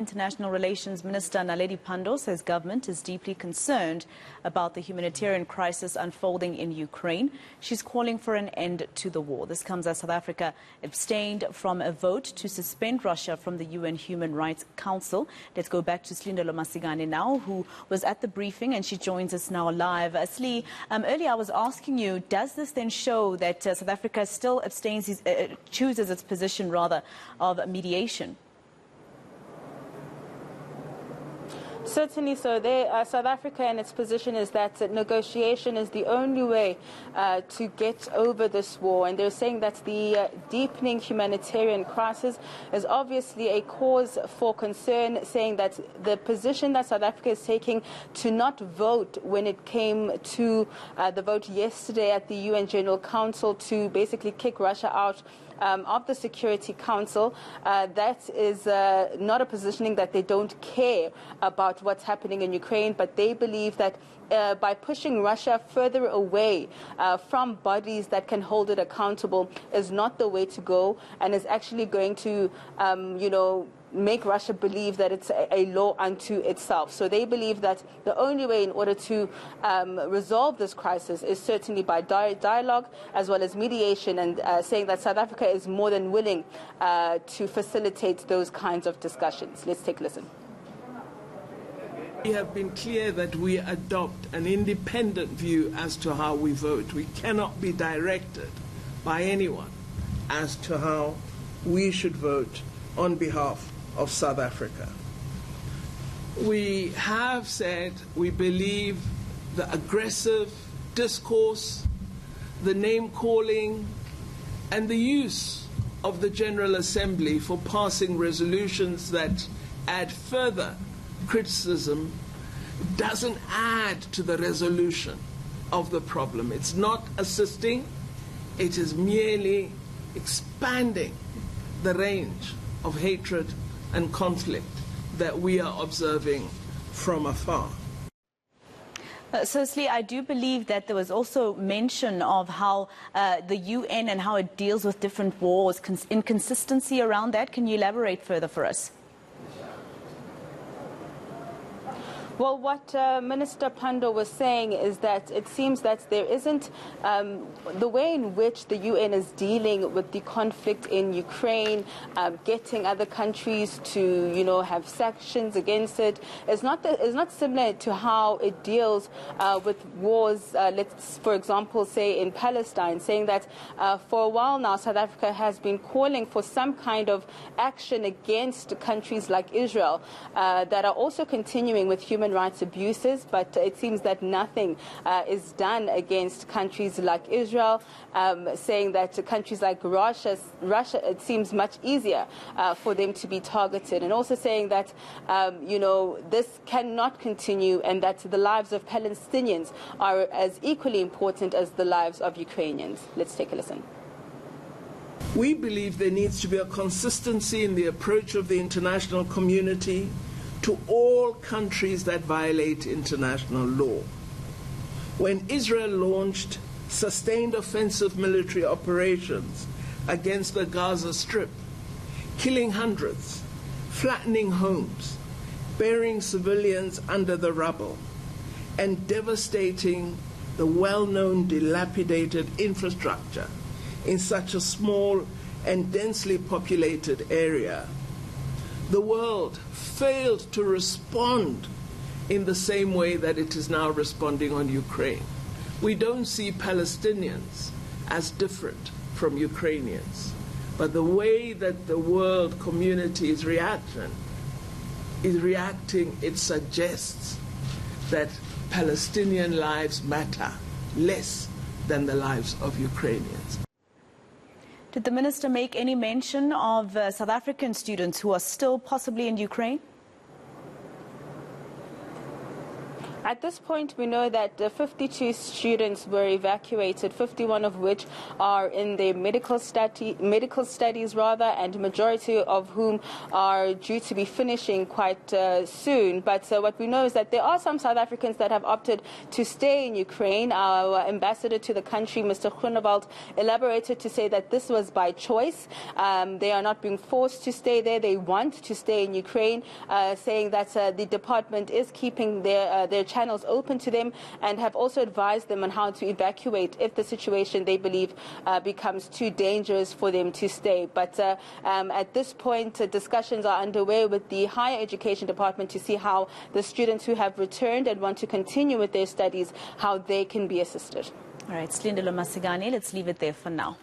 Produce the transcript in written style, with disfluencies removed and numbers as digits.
International Relations Minister Naledi Pandor says government is deeply concerned about the humanitarian crisis unfolding in Ukraine. She's calling for an end to the war. This comes as South Africa abstained from a vote to suspend Russia from the UN Human Rights Council. Let's go back to Silindelo Masikane now, who was at the briefing, and she joins us now live. Sli, earlier I was asking you, does this then show that South Africa still abstains, chooses its position rather of mediation? Certainly so. South Africa and its position is that negotiation is the only way to get over this war. And they're saying that the deepening humanitarian crisis is obviously a cause for concern, saying that the position that South Africa is taking to not vote when it came to the vote yesterday at the UN General Council to basically kick Russia out of the Security Council, that is not a positioning that they don't care about what's happening in Ukraine, but they believe that by pushing Russia further away from bodies that can hold it accountable is not the way to go, and is actually going to, make Russia believe that it's a law unto itself. So they believe that the only way in order to resolve this crisis is certainly by dialogue as well as mediation, and saying that South Africa is more than willing to facilitate those kinds of discussions. Let's take a listen. We have been clear that we adopt an independent view as to how we vote. We cannot be directed by anyone as to how we should vote on behalf of South Africa. We have said we believe the aggressive discourse, the name-calling, and the use of the General Assembly for passing resolutions that add further criticism doesn't add to the resolution of the problem. It's not assisting, it is merely expanding the range of hatred and conflict that we are observing from afar. So, Sli, I do believe that there was also mention of how the UN and how it deals with different wars, inconsistency around that. Can you elaborate further for us? Well, what Minister Pandor was saying is that it seems that there isn't the way in which the UN is dealing with the conflict in Ukraine, getting other countries to, have sanctions against it, is not similar to how it deals with wars. Let's, for example, say in Palestine, saying that for a while now, South Africa has been calling for some kind of action against countries like Israel that are also continuing with human rights abuses, but it seems that nothing is done against countries like Israel, saying that countries like Russia, it seems much easier for them to be targeted, and also saying that, this cannot continue, and that the lives of Palestinians are as equally important as the lives of Ukrainians. Let's take a listen. We believe there needs to be a consistency in the approach of the international community to all countries that violate international law. When Israel launched sustained offensive military operations against the Gaza Strip, killing hundreds, flattening homes, burying civilians under the rubble, and devastating the well-known dilapidated infrastructure in such a small and densely populated area, the world failed to respond in the same way that it is now responding on Ukraine. We don't see Palestinians as different from Ukrainians, but the way that the world community is reacting, it suggests that Palestinian lives matter less than the lives of Ukrainians. Did the minister make any mention of South African students who are still possibly in Ukraine? At this point, we know that 52 students were evacuated, 51 of which are in their medical studies, and majority of whom are due to be finishing quite soon. But what we know is that there are some South Africans that have opted to stay in Ukraine. Our ambassador to the country, Mr. Groenewald, elaborated to say that this was by choice. They are not being forced to stay there. They want to stay in Ukraine, saying that the department is keeping their channels open to them and have also advised them on how to evacuate if the situation they believe becomes too dangerous for them to stay. But at this point, discussions are underway with the higher education department to see how the students who have returned and want to continue with their studies, how they can be assisted. All right, Silindelo Masikane, let's leave it there for now.